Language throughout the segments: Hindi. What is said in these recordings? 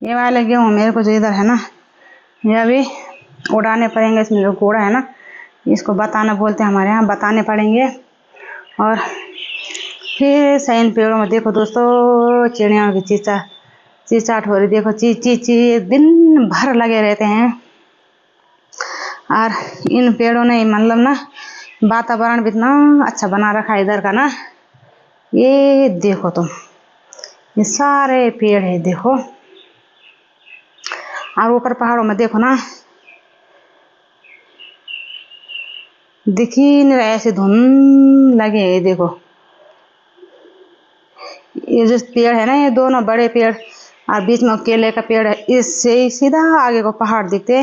ये वाले गेहूँ मेरे को जो इधर है ना, ये अभी उड़ाने पड़ेंगे। इसमें जो कूड़ा है ना, इसको बताना बोलते हैं हमारे यहाँ, बताने पड़ेंगे। और फिर से इन पेड़ों में देखो दोस्तों, चिड़ियों की चीचाट हो रही। देखो ची ची ची दिन भर लगे रहते हैं। और इन पेड़ों ने मतलब ना वातावरण भी इतना अच्छा बना रखा है इधर का ना। ये देखो तुम, ये सारे पेड़ है देखो। और ऊपर पहाड़ों में देखो ना, दिख ही नहीं रहा, ऐसे धुंध लगे है। देखो ये जो पेड़ है ना, ये दोनों बड़े पेड़ और बीच में केले का पेड़ है, इससे सीधा आगे को पहाड़ दिखते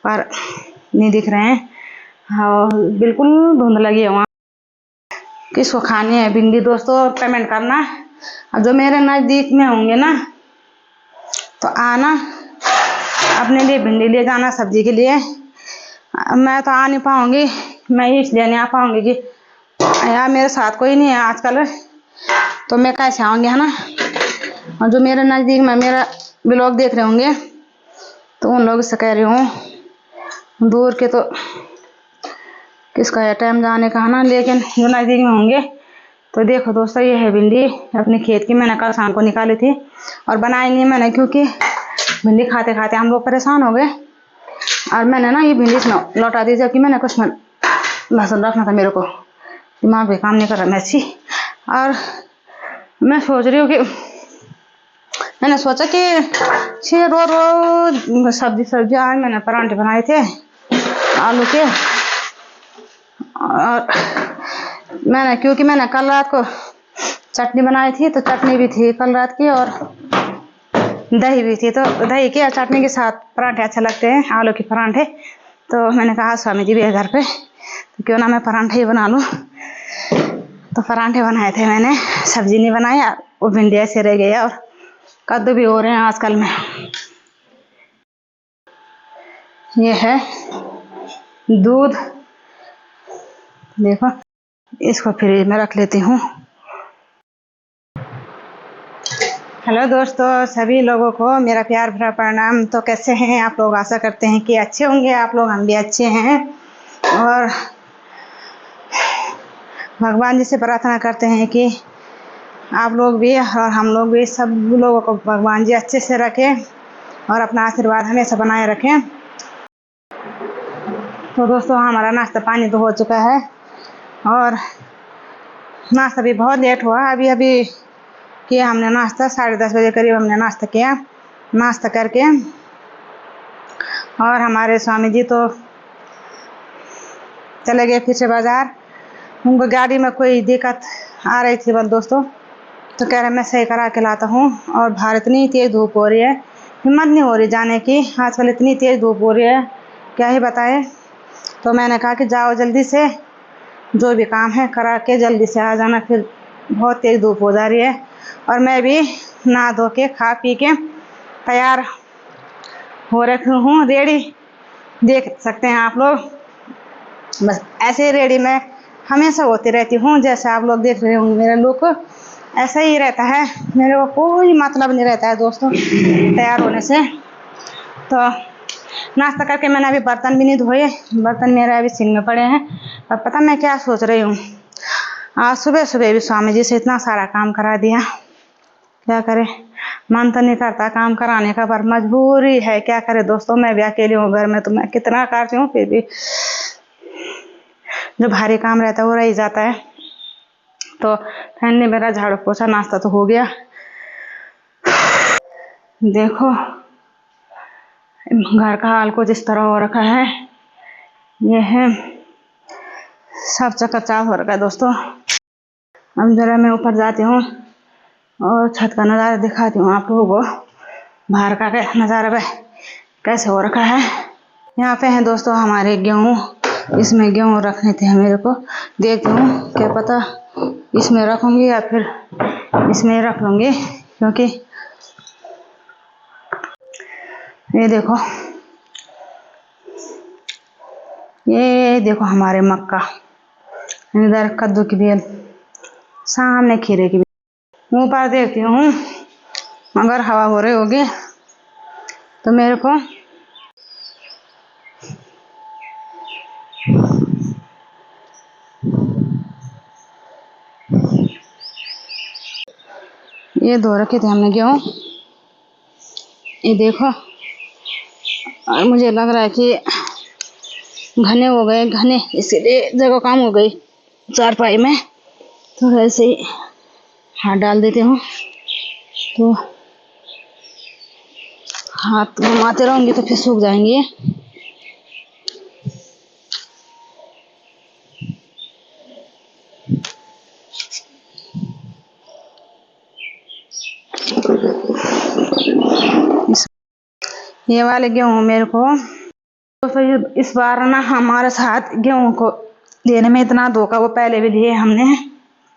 पर नहीं दिख रहे हैं। हाँ बिल्कुल धुंध लगी है वहाँ। किसको खानी है भिंडी दोस्तों, कमेंट करना। और जो मेरे नज़दीक में होंगे ना, तो आना, अपने लिए भिंडी ले जाना सब्जी के लिए। मैं तो आ नहीं पाऊंगी, मैं इसलिए नहीं आ पाऊंगी कि यार मेरे साथ कोई नहीं है आजकल, तो मैं कैसे आऊँगी, है ना। और जो मेरे नज़दीक में मेरा ब्लॉग देख रहे होंगे, तो उन लोगों से कह रही हूँ, दूर के तो किसका है टाइम जाने का, है ना। लेकिन जो नज़दीक में होंगे, तो देखो दोस्तों, ये है भिंडी अपने खेत की। मैंने कल शाम को निकाली थी और बनाई नहीं मैंने, क्योंकि भिंडी खाते खाते हम लोग परेशान हो गए। और मैंने ना ये भिंडी इसमें लौटा दी, जबकि मैंने कुछ लहसुन रखना था। मेरे को दिमाग भी काम नहीं कर रहा मैं अच्छी। और मैं सोच रही हूँ कि मैंने सोचा कि रोज सब्जी आज मैंने परांठे बनाए थे आलू के। और क्योंकि मैंने कल रात को चटनी बनाई थी, तो चटनी भी थी कल रात की और दही भी थी। तो दही के और चटनी के साथ परांठे अच्छे लगते हैं, आलू के परांठे। तो मैंने कहा स्वामी जी भी है घर पे, तो क्यों ना मैं परांठे ही बना लूँ। तो परांठे बनाए थे मैंने, सब्जी नहीं बनाई। वो भिंडी ऐसे रह गई और कद्दू भी हो रहे हैं आजकल में। ये है दूध, देखो इसको फ्रिज में रख लेती हूँ। हेलो दोस्तों, सभी लोगों को मेरा प्यार भरा प्रणाम। तो कैसे हैं आप लोग? आशा करते हैं कि अच्छे होंगे आप लोग, हम भी अच्छे हैं। और भगवान जी से प्रार्थना करते हैं कि आप लोग भी और हम लोग भी, सब लोगों को भगवान जी अच्छे से रखें और अपना आशीर्वाद हमेशा बनाए रखें। तो दोस्तों हमारा नाश्ता पानी तो हो चुका है और नाश्ता भी बहुत लेट हुआ। अभी किया हमने नाश्ता, 10:30 बजे करीब हमने नाश्ता किया। नाश्ता करके और हमारे स्वामी जी तो चले गए फिर से बाज़ार। उनको गाड़ी में कोई दिक्कत आ रही थी बस दोस्तों, तो कह रहे मैं सही करा के लाता हूँ। और बाहर इतनी तेज़ धूप हो रही है, हिम्मत नहीं हो रही जाने की। आजकल इतनी तेज़ धूप हो रही है, क्या ही बताए। तो मैंने कहा कि जाओ जल्दी से, जो भी काम है करा के जल्दी से आ जाना, फिर बहुत तेज़ धूप हो जा रही है। और मैं भी नहा धो के खा पी के तैयार हो रखी हूँ, रेडी। देख सकते हैं आप लोग, बस ऐसे रेडी मैं हमेशा होती रहती हूँ। जैसे आप लोग देख रहे होंगे मेरा लुक ऐसा ही रहता है, मेरे को कोई मतलब नहीं रहता है दोस्तों तैयार होने से। तो नाश्ता करके मैंने अभी बर्तन भी नहीं धोए, बर्तन मेरे अभी सिंक में पड़े हैं। और पता मैं क्या सोच रही हूँ, आज सुबह सुबह भी स्वामी जी से इतना सारा काम करा दिया, क्या करे। मन तो नहीं करता काम कराने का, पर मजबूरी है, क्या करे दोस्तों। मैं भी अकेली हूँ घर में, तो मैं कितना करती हूँ, फिर भी जो भारी काम रहता है वो रह ही जाता है। तो फैन ने मेरा झाड़ू पोछा, नाश्ता तो हो गया। देखो घर का हाल कुछ इस तरह हो रखा है, ये है सब चकाचौंध हो रखा है दोस्तों। अब जरा मैं ऊपर जाती हूँ और छत का नज़ारा दिखाती हूँ आप लोगों को। बाहर का नज़ारा कैसे हो रखा है। यहाँ पे है दोस्तों हमारे गेहूँ, इसमें गेहूँ रखने थे मेरे को। देखती हूँ क्या पता इसमें रखूँगी या फिर इसमें रख लूँगी, क्योंकि ये देखो हमारे मक्का, इधर कद्दू की बेल, सामने खीरे की बेल। ऊपर देखती हूँ अगर हवा हो रही होगी तो मेरे को ये धो रखे थे हमने गेहूँ, ये देखो। और मुझे लग रहा है कि घने हो गए, घने, इसीलिए जगह कम हो गई चारपाई में। तो ऐसे ही हाथ डाल देती हूँ, तो हाथ घुमाते रहूंगी तो फिर सूख जाएंगे। ये वाले गेहूँ मेरे को तो इस बार ना हमारे साथ गेहूँ को लेने में इतना धोखा, वो पहले भी लिए हमने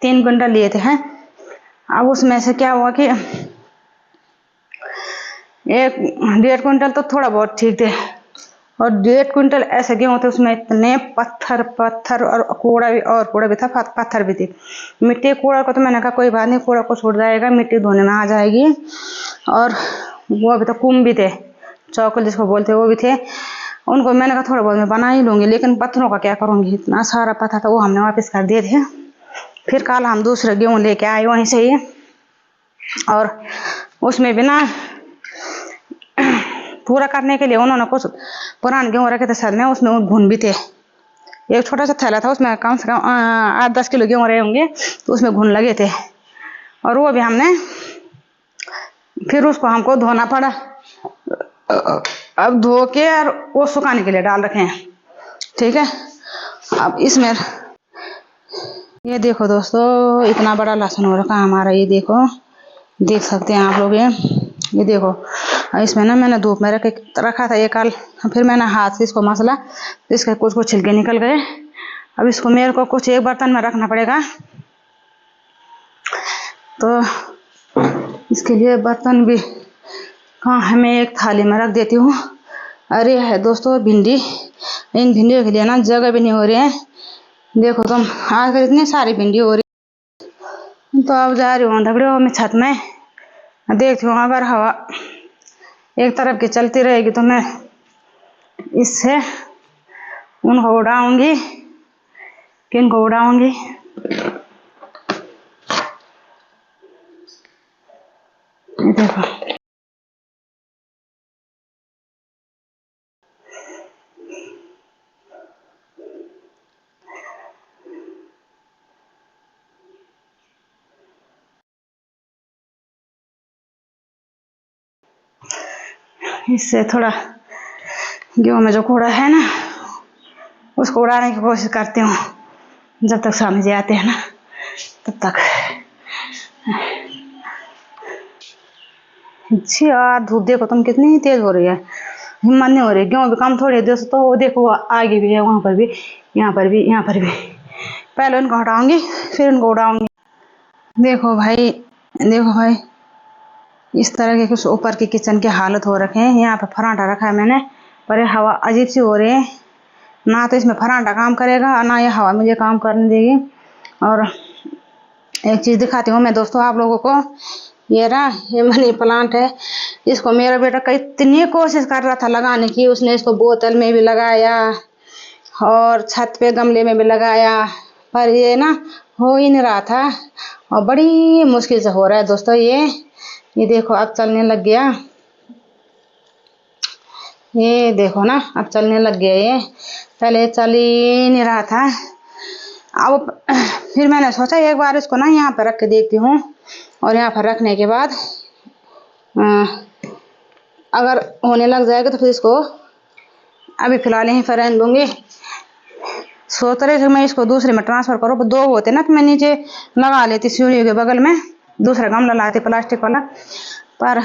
3 क्विंटल लिए थे हैं। अब उसमें से क्या हुआ कि 1.5 क्विंटल तो थोड़ा बहुत ठीक थे, और 1.5 क्विंटल ऐसे गेहूँ थे उसमें इतने पत्थर और कूड़ा भी था, पत्थर भी थे। मिट्टी कूड़ा को तो मैंने कहा कोई बात नहीं, कूड़ा को छूट जाएगा, मिट्टी धोने में आ जाएगी। और वो अभी तो कुम भी थे, चौकल जिसको बोलते वो भी थे। उनको मैंने कहा थोड़ा बहुत मैं बना ही लूँगी, लेकिन पत्थरों का क्या करूँगी, इतना सारा पत्थर था, वो हमने वापस कर दिए थे। फिर कल हम दूसरे गेहूँ लेके आए वहीं से ही, और उसमें भी ना पूरा करने के लिए उन्होंने कुछ पुराने गेहूँ रखे थे सर में, उसमें घुन भी थे। एक छोटा सा थैला था, उसमें कम से कम 8-10 किलो गेहूँ रहे होंगे, तो उसमें घुन लगे थे। और वो भी हमने फिर उसको हमको धोना पड़ा। अब धो के और वो सुखाने के लिए डाल रखे हैं, ठीक है। अब इसमें ये देखो दोस्तों, इतना बड़ा लहसुन हो रखा हमारा, ये देखो, देख सकते हैं आप लोग। ये देखो, इसमें ना मैंने धूप में रखा था ये कल, फिर मैंने हाथ से इसको मसला, तो इसके कुछ छिलके निकल गए। अब इसको मेरे को कुछ एक बर्तन में रखना पड़ेगा, तो इसके लिए बर्तन भी कहाँ है, मैं एक थाली में रख देती हूँ। अरे है दोस्तों भिंडी, इन भिंडियों के लिए ना जगह भी नहीं हो रही है। देखो तुम, आजकल इतनी सारी भिंडी हो रही। तो अब जा रही हूँ धगड़े मैं छत में, देखती हूँ अगर हवा एक तरफ की चलती रहेगी तो मैं इससे उनको उड़ाऊंगी, किनको उड़ाऊंगी। देखो इससे थोड़ा गेहूं में जो कूड़ा है ना, उसको उड़ाने की कोशिश करती हूँ। जब तक स्वामी जी आते हैं ना तब तक। अच्छी यार धूप देखो तुम कितनी तेज हो रही है, हिम्मत नहीं हो रही। गेहूं भी कम थोड़ी है दोस्तों, तो वो देखो आगे भी है, वहां पर भी, यहाँ पर भी, यहाँ पर भी। पहले उनको हटाऊंगी फिर उनको उड़ाऊंगी। देखो भाई, देखो भाई, इस तरह के कुछ ऊपर की किचन की हालत हो रखे हैं। यहाँ पे फराटा रखा है मैंने, पर ये हवा अजीब सी हो रही है, ना तो इसमें फराटा काम करेगा और ना ये हवा मुझे काम करने देगी। और एक चीज़ दिखाती हूँ मैं दोस्तों आप लोगों को, ये रहा, ये मनी प्लांट है। इसको मेरा बेटा कितनी कोशिश कर रहा था लगाने की, उसने इसको बोतल में भी लगाया और छत पे गमले में भी लगाया, पर ये ना हो ही नहीं रहा था, और बड़ी मुश्किल से हो रहा है दोस्तों। ये देखो अब चलने लग गया, ये देखो ना अब चलने लग गया। ये पहले चल ही नहीं रहा था। अब फिर मैंने सोचा एक बार इसको ना यहाँ पर रख के देखती हूँ, और यहाँ पर रखने के बाद अगर होने लग जाएगा तो फिर इसको अभी फिलहाल यहीं पर रहने दूंगी। सोच रहे थे मैं इसको दूसरे में ट्रांसफर करूँ, पर 2 होते ना तो मैं नीचे लगा लेती सीढ़ी के बगल में, दूसरा गमला लाती प्लास्टिक वाला, पर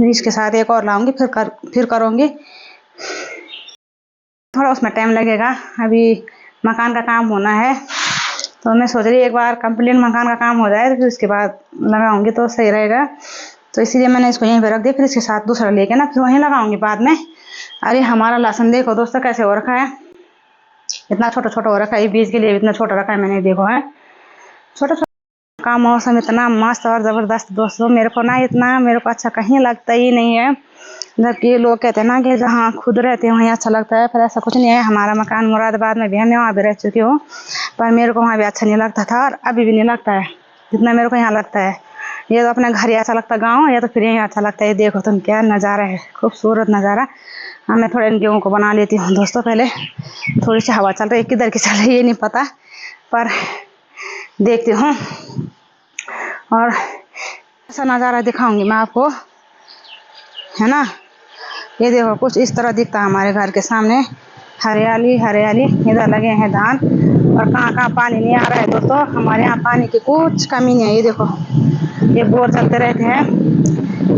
इसके साथ एक और लाऊंगी, फिर करूँगी। थोड़ा उसमें टाइम लगेगा, अभी मकान का काम होना है, तो मैं सोच रही एक बार कंप्लीट मकान का काम हो जाए तो फिर उसके बाद लगाऊंगी तो सही रहेगा। तो इसीलिए मैंने इसको यहीं पे रख दिया, फिर इसके साथ दूसरा लेके ना फिर वहीं लगाऊंगी बाद में। अरे हमारा लहसुन देखो दोस्तों कैसे हो रखा है, इतना छोटा छोटा हो रखा है, बीज के लिए इतना छोटा रखा है मैंने, देखो है छोटा छोटा। का मौसम इतना मस्त और ज़बरदस्त दोस्तों, मेरे को ना इतना मेरे को अच्छा कहीं लगता ही नहीं है। जबकि ये लोग कहते हैं ना कि जहाँ खुद रहते हैं वहीं अच्छा लगता है, पर ऐसा कुछ नहीं है। हमारा मकान मुरादाबाद में भी है, मैं वहाँ भी रह चुकी हूँ, पर मेरे को वहाँ भी अच्छा नहीं लगता था और अभी भी नहीं लगता है जितना मेरे को यहाँ लगता है। ये तो अपने घर ही अच्छा लगता गाँव, या तो फिर यहीं अच्छा लगता है। ये देखो तुम क्या नज़ारा है, खूबसूरत नज़ारा। हाँ, मैं थोड़ा इन गेहूँ को बना लेती हूँ दोस्तों। पहले थोड़ी सी हवा चल रही है, किधर की चल रही है ये नहीं पता, पर देखती हूँ और ऐसा नज़ारा दिखाऊंगी मैं आपको, है ना। ये देखो कुछ इस तरह दिखता है हमारे घर के सामने, हरियाली हरियाली। इधर लगे हैं धान, और कहाँ कहाँ पानी नहीं आ रहा है दोस्तों। हमारे यहाँ पानी की कुछ कमी नहीं है। ये देखो ये बोर चलते रहते हैं,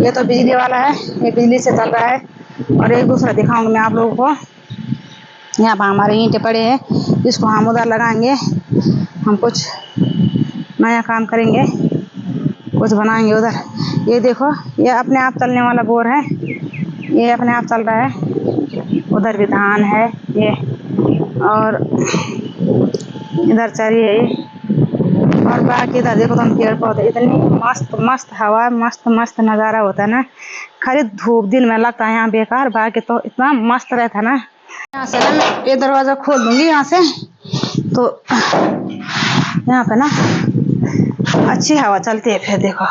ये तो बिजली वाला है, ये बिजली से चल रहा है। और एक दूसरा दिखाऊंगी मैं आप लोगों को। यहाँ पर हमारे ईंटें पड़े हैं, इसको हम उधर लगाएंगे, हम कुछ नया काम करेंगे, कुछ बनाएंगे उधर। ये देखो ये अपने आप चलने वाला बोर है, ये अपने आप चल रहा है। उधर भी धान है ये, और इधर चरी है ये, और बाकी इधर देखो तुम पेड़ पौधे। इतनी मस्त मस्त हवा, मस्त मस्त नज़ारा होता है ना। खाली धूप दिन में लगता है यहाँ बेकार, बाकी तो इतना मस्त रहता है ना। यहाँ से ना मैं ये दरवाज़ा खोल दूंगी यहाँ से, तो यहाँ पे ना अच्छी हवा चलती है फिर देखो।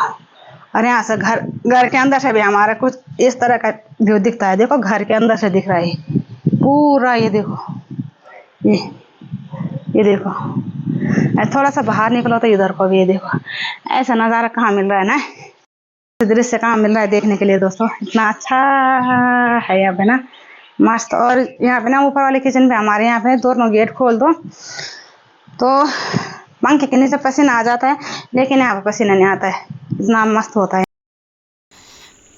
और यहाँ से घर के अंदर से भी हमारा कुछ इस तरह का व्यू दिखता है। देखो घर के अंदर से दिख रहा है पूरा, ये देखो ये देखो। थोड़ा सा बाहर निकलो तो इधर को भी ये देखो। ऐसा नज़ारा कहाँ मिल रहा है ना, दृश्य कहाँ मिल रहा है देखने के लिए दोस्तों। इतना अच्छा है यहाँ पे ना, मस्त। और यहाँ पे ना ऊपर वाले किचन पे हमारे यहाँ पे दोनों गेट खोल दो तो पंखे के नीचे पसीना आ जाता है, लेकिन यहाँ पे पसीना नहीं आता है, इतना मस्त होता है।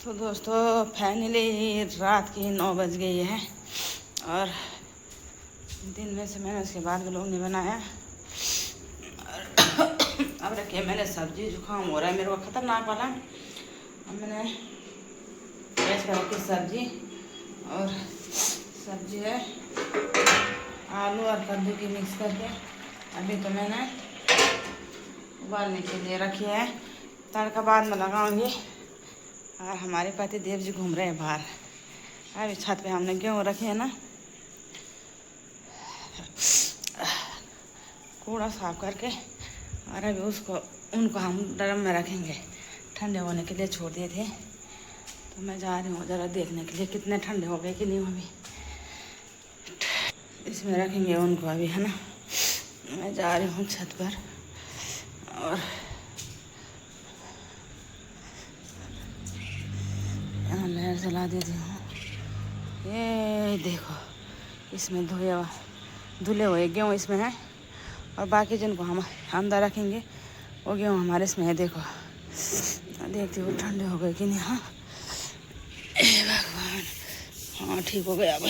तो दोस्तों फाइनली रात की 9 बज गई है, और दिन में से मैंने उसके बाद लोग नहीं बनाया। अब रखिए मैंने सब्जी, जुकाम हो रहा है मेरे को खतरनाक वाला। अब मैंने गैस पर रखी सब्जी, और सब्जी है आलू और कद्दू की मिक्स करके। अभी तो मैंने उबालने के लिए रखी है, तड़का बाद में लगाऊंगी। और हमारे पति देव जी घूम रहे हैं बाहर। अभी छत पे हमने गेहूँ रखे हैं ना, कूड़ा साफ करके, और अभी उनको हम ड्रम में रखेंगे, ठंडे होने के लिए छोड़ दिए थे। तो मैं जा रही हूँ ज़रा देखने के लिए कितने ठंडे हो गए कि नहीं। अभी इसमें रखेंगे उनको अभी, है ना। मैं जा रही हूँ छत पर, और यहाँ लहर जला देती हूँ। ये देखो इसमें धुले हुए गेहूँ इसमें है, और बाकी जिनको हम अंदर रखेंगे वो गेहूँ हमारे इसमें है। देखो देखती हूँ ठंडे हो गए कि नहीं। हाँ भगवान, हाँ ठीक हो गया। अब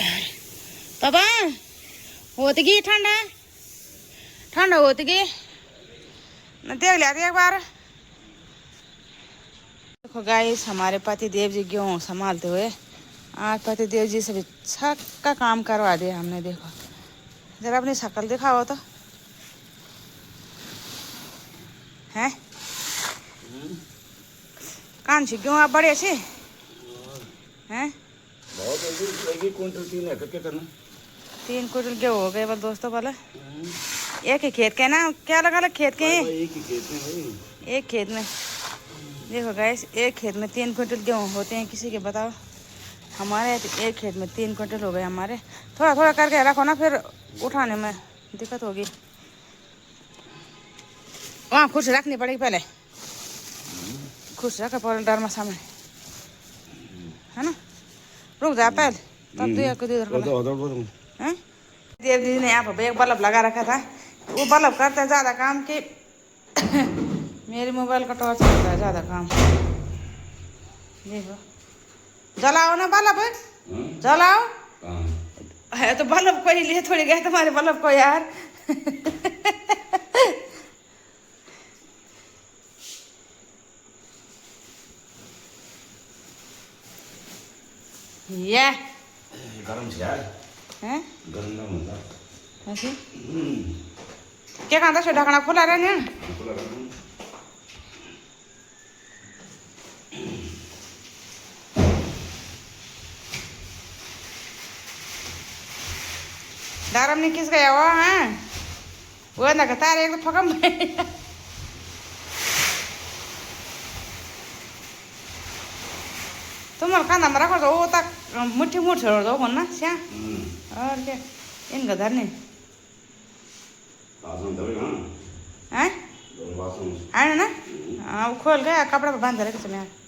पापा होती गई ठंडा, ठंडा होती गई न, देख लिया एक बार। देखो गाइस हमारे पति देव जी गेहूँ संभालते हुए, आज पति देव जी से भी छक का काम करवा दिया हमने। देखो जरा अपनी शक्ल दिखाओ तो, हैं कान सी गेहूँ आप बड़े से हैं। तीन क्विंटल गेहूँ हो गए बस दोस्तों। बोला एक ही खेत के ना, क्या अलग अलग खेत के हैं? एक खेत में देखो गाइस, एक खेत में 3 क्विंटल गेहूँ होते हैं किसी के, बताओ। हमारे एक खेत में 3 क्विंटल हो गए हमारे। थोड़ा थोड़ा करके रखो ना, फिर उठाने में दिक्कत होगी। वहाँ खुश रखनी पड़ेगी पहले, खुश रखा पड़े डर में सामने, है ना। रुक जा पहले, तब तो इधर देव जी ने यहाँ पर एक बल्ब लगा रखा था, वो बल्ब करता है ज़्यादा काम कि मेरे मोबाइल का टॉर्च करता है ज़्यादा काम। देखो जलाओ ना बल्ब, जलाओ है तो बल्ब को ही लिए थोड़ी गए तुम्हारे बल्ब को यार। ये गरम से यार हैं, गरम ना होता ऐसे क्या कहता है ढकना खुला रहने। दारम नहीं किस गया हुआ है वो ना कहता है एक तो फकम तुम खाना मरा कर दो वो तक मुट्ठी मुठ छोड़ दो कौन ना क्या और क्या इनका धर नहीं बाथरूम दबे ना हैं बाथरूम है ना हाँ वो खोल गया कपड़ा बांध रहे किसने